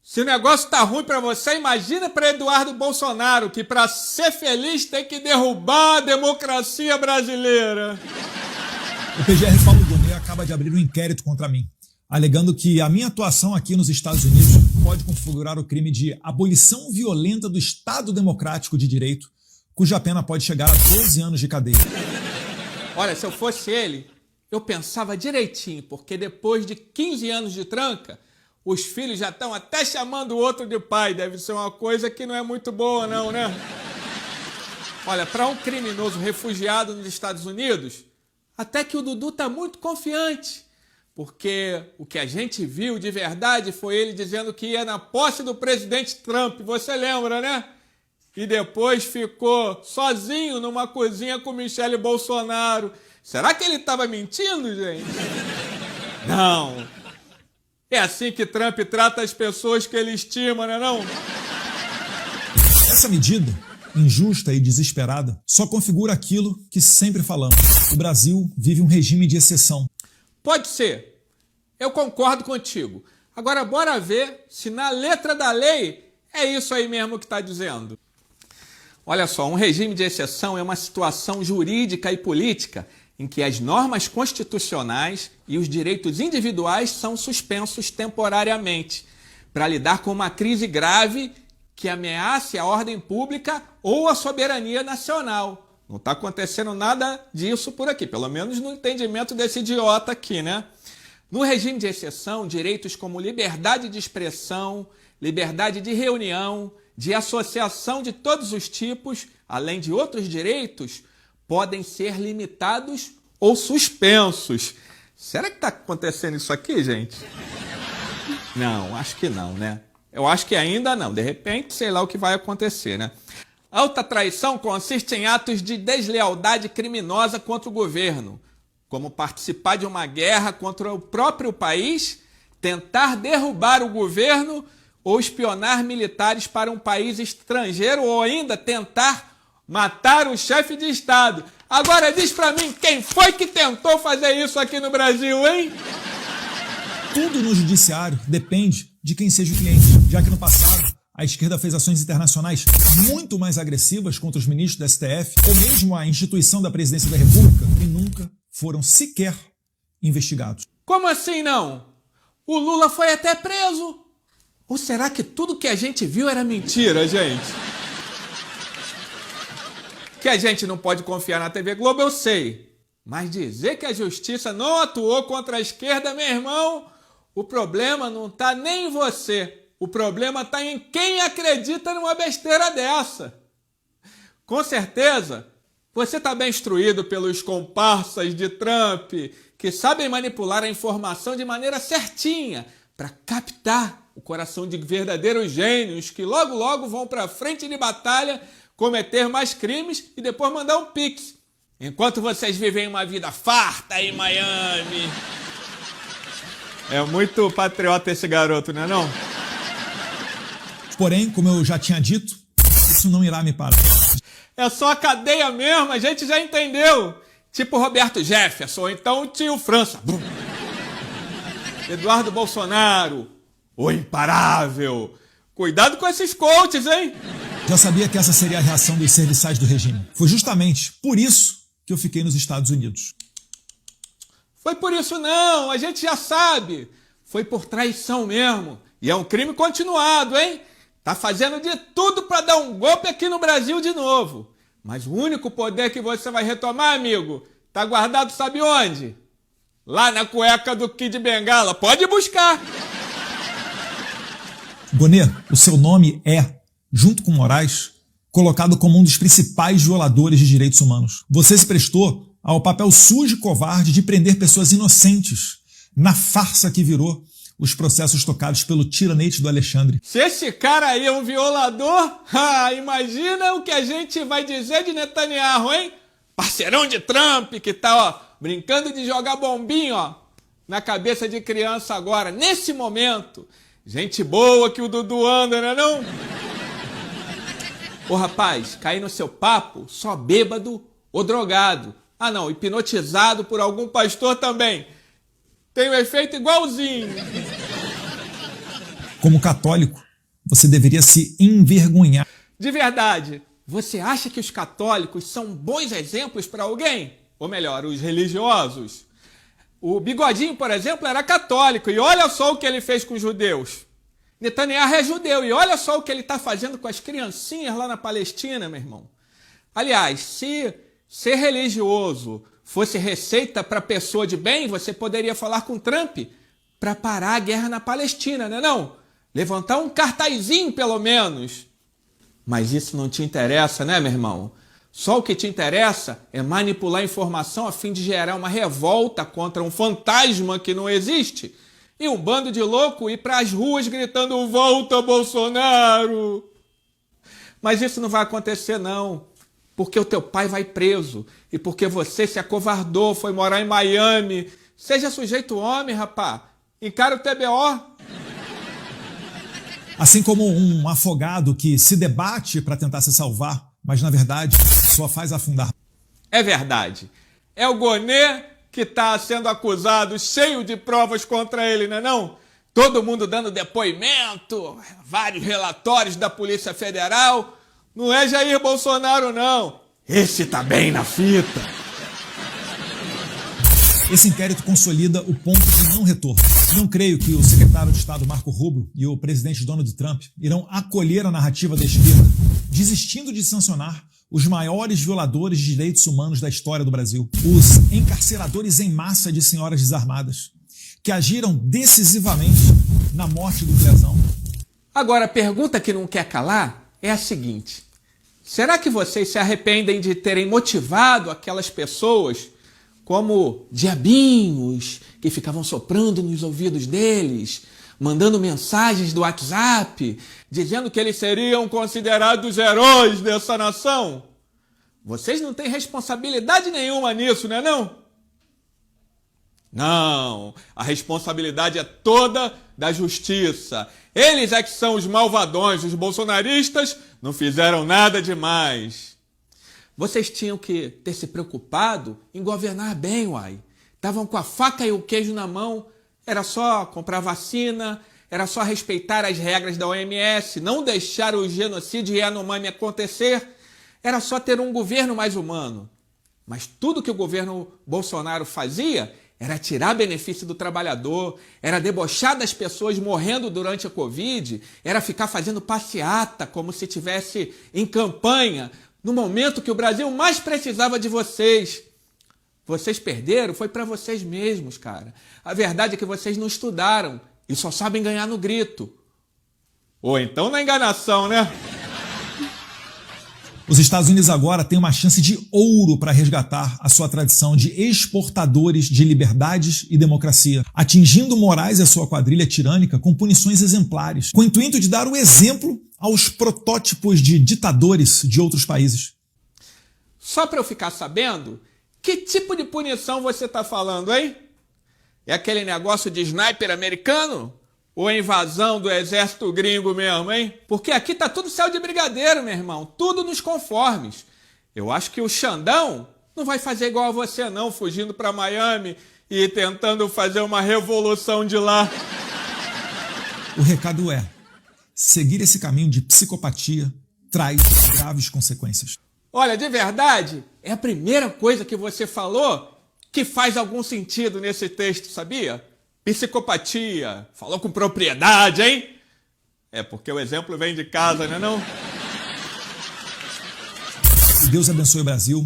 Se o negócio tá ruim pra você, imagina pra Eduardo Bolsonaro, que pra ser feliz tem que derrubar a democracia brasileira. O PGR Paulo Gonet acaba de abrir um inquérito contra mim, alegando que a minha atuação aqui nos Estados Unidos pode configurar o crime de abolição violenta do Estado Democrático de Direito, cuja pena pode chegar a 12 anos de cadeia. Olha, se eu fosse ele, eu pensava direitinho, porque depois de 15 anos de tranca, os filhos já estão até chamando o outro de pai. Deve ser uma coisa que não é muito boa não, né? Olha, para um criminoso refugiado nos Estados Unidos, até que o Dudu tá muito confiante. Porque o que a gente viu de verdade foi ele dizendo que ia na posse do presidente Trump. Você lembra, né? E depois ficou sozinho numa cozinha com Michele Bolsonaro. Será que ele estava mentindo, gente? Não. É assim que Trump trata as pessoas que ele estima, né não? Essa medida, injusta e desesperada, só configura aquilo que sempre falamos. O Brasil vive um regime de exceção. Pode ser. Eu concordo contigo. Agora bora ver se na letra da lei é isso aí mesmo que está dizendo. Olha só, um regime de exceção é uma situação jurídica e política em que as normas constitucionais e os direitos individuais são suspensos temporariamente para lidar com uma crise grave que ameace a ordem pública ou a soberania nacional. Não está acontecendo nada disso por aqui, pelo menos no entendimento desse idiota aqui, né? No regime de exceção, direitos como liberdade de expressão, liberdade de reunião, de associação de todos os tipos, além de outros direitos, podem ser limitados ou suspensos. Será que está acontecendo isso aqui, gente? Não, acho que não, né? Eu acho que ainda não. De repente, sei lá o que vai acontecer, né? Alta traição consiste em atos de deslealdade criminosa contra o governo, como participar de uma guerra contra o próprio país, tentar derrubar o governo ou espionar militares para um país estrangeiro ou ainda tentar matar o chefe de Estado. Agora diz pra mim, quem foi que tentou fazer isso aqui no Brasil, hein? Tudo no judiciário depende de quem seja o cliente, já que no passado a esquerda fez ações internacionais muito mais agressivas contra os ministros do STF ou mesmo a instituição da Presidência da República e nunca foram sequer investigados. Como assim não? O Lula foi até preso. Ou será que tudo que a gente viu era mentira, gente? Que a gente não pode confiar na TV Globo, eu sei. Mas dizer que a justiça não atuou contra a esquerda, meu irmão, o problema não está nem em você. O problema está em quem acredita numa besteira dessa. Com certeza, você está bem instruído pelos comparsas de Trump, que sabem manipular a informação de maneira certinha para captar o coração de verdadeiros gênios que logo logo vão para a frente de batalha cometer mais crimes e depois mandar um pix. Enquanto vocês vivem uma vida farta em Miami. É muito patriota esse garoto, não é não? Porém, como eu já tinha dito, isso não irá me parar. É só a cadeia mesmo, a gente já entendeu. Tipo Roberto Jefferson, ou então o tio França. Eduardo Bolsonaro, o imparável. Cuidado com esses coaches, hein? Já sabia que essa seria a reação dos serviçais do regime. Foi justamente por isso que eu fiquei nos Estados Unidos. Foi por isso não, a gente já sabe. Foi por traição mesmo. E é um crime continuado, hein? Tá fazendo de tudo para dar um golpe aqui no Brasil de novo. Mas o único poder que você vai retomar, amigo, tá guardado sabe onde? Lá na cueca do Kid Bengala. Pode buscar. Gonet, o seu nome é, junto com Moraes, colocado como um dos principais violadores de direitos humanos. Você se prestou ao papel sujo e covarde de prender pessoas inocentes na farsa que virou os processos tocados pelo tiranete do Alexandre. Se esse cara aí é um violador, imagina o que a gente vai dizer de Netanyahu, hein? Parceirão de Trump que tá, ó, brincando de jogar bombinho, ó, na cabeça de criança agora, nesse momento. Gente boa que o Dudu anda, né não? Ô rapaz, cair no seu papo só bêbado ou drogado. Ah não, hipnotizado por algum pastor também. Tem um efeito igualzinho. Como católico, você deveria se envergonhar. De verdade, você acha que os católicos são bons exemplos para alguém? Ou melhor, os religiosos? O Bigodinho, por exemplo, era católico e olha só o que ele fez com os judeus. Netanyahu é judeu e olha só o que ele está fazendo com as criancinhas lá na Palestina, meu irmão. Aliás, se ser religioso fosse receita para pessoa de bem, você poderia falar com Trump para parar a guerra na Palestina, né não? Levantar um cartazinho, pelo menos. Mas isso não te interessa, né, meu irmão? Só o que te interessa é manipular informação a fim de gerar uma revolta contra um fantasma que não existe e um bando de louco ir para as ruas gritando "Volta, Bolsonaro!". Mas isso não vai acontecer, não. Porque o teu pai vai preso e porque você se acovardou, foi morar em Miami. Seja sujeito homem, rapá. Encara o TBO. Assim como um afogado que se debate para tentar se salvar, mas na verdade só faz afundar. É verdade. É o Gonê que está sendo acusado, cheio de provas contra ele, não é não? Todo mundo dando depoimento, vários relatórios da Polícia Federal. Não é Jair Bolsonaro, não. Esse tá bem na fita. Esse inquérito consolida o ponto de não retorno. Não creio que o secretário de Estado Marco Rubio e o presidente Donald Trump irão acolher a narrativa da esquerda, desistindo de sancionar os maiores violadores de direitos humanos da história do Brasil, os encarceradores em massa de senhoras desarmadas, que agiram decisivamente na morte do Pezão. Agora, a pergunta que não quer calar é a seguinte: será que vocês se arrependem de terem motivado aquelas pessoas como diabinhos que ficavam soprando nos ouvidos deles, mandando mensagens do WhatsApp, dizendo que eles seriam considerados heróis dessa nação? Vocês não têm responsabilidade nenhuma nisso, né não? Não, a responsabilidade é toda da justiça. Eles é que são os malvadões, os bolsonaristas não fizeram nada demais. Vocês tinham que ter se preocupado em governar bem, uai. Estavam com a faca e o queijo na mão, era só comprar vacina, era só respeitar as regras da OMS, não deixar o genocídio Yanomami acontecer, era só ter um governo mais humano. Mas tudo que o governo Bolsonaro fazia era tirar benefício do trabalhador, era debochar das pessoas morrendo durante a Covid, era ficar fazendo passeata como se estivesse em campanha, no momento que o Brasil mais precisava de vocês. Vocês perderam, foi para vocês mesmos, cara. A verdade é que vocês não estudaram e só sabem ganhar no grito. Ou então na enganação, né? Os Estados Unidos agora têm uma chance de ouro para resgatar a sua tradição de exportadores de liberdades e democracia, atingindo Moraes e a sua quadrilha tirânica com punições exemplares, com o intuito de dar o exemplo aos protótipos de ditadores de outros países. Só para eu ficar sabendo, que tipo de punição você está falando, hein? É aquele negócio de sniper americano? Ou a invasão do exército gringo mesmo, hein? Porque aqui tá tudo céu de brigadeiro, meu irmão. Tudo nos conformes. Eu acho que o Xandão não vai fazer igual a você não, fugindo para Miami e tentando fazer uma revolução de lá. O recado é: seguir esse caminho de psicopatia traz graves consequências. Olha, de verdade, é a primeira coisa que você falou que faz algum sentido nesse texto, sabia? Psicopatia. Falou com propriedade, hein? É porque o exemplo vem de casa, né não? Que Deus abençoe o Brasil.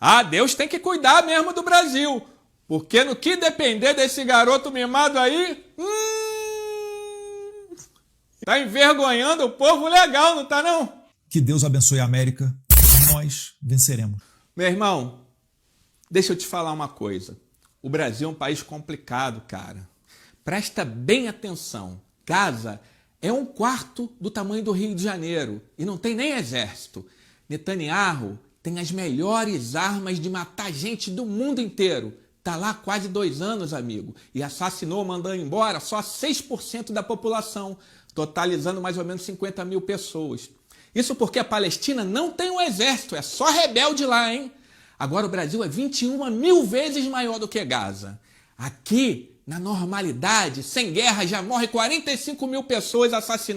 Ah, Deus tem que cuidar mesmo do Brasil. Porque no que depender desse garoto mimado aí... tá envergonhando o povo legal, não tá não? Que Deus abençoe a América. Nós venceremos. Meu irmão, deixa eu te falar uma coisa. O Brasil é um país complicado, cara. Presta bem atenção. Gaza é 1/4 do tamanho do Rio de Janeiro e não tem nem exército. Netanyahu tem as melhores armas de matar gente do mundo inteiro. Tá lá há quase 2 anos, amigo, e assassinou, mandou embora só 6% da população, totalizando mais ou menos 50 mil pessoas. Isso porque a Palestina não tem um exército, é só rebelde lá, hein? Agora o Brasil é 21 mil vezes maior do que Gaza. Aqui Na normalidade, sem guerra, já morre 45 mil pessoas assassinadas.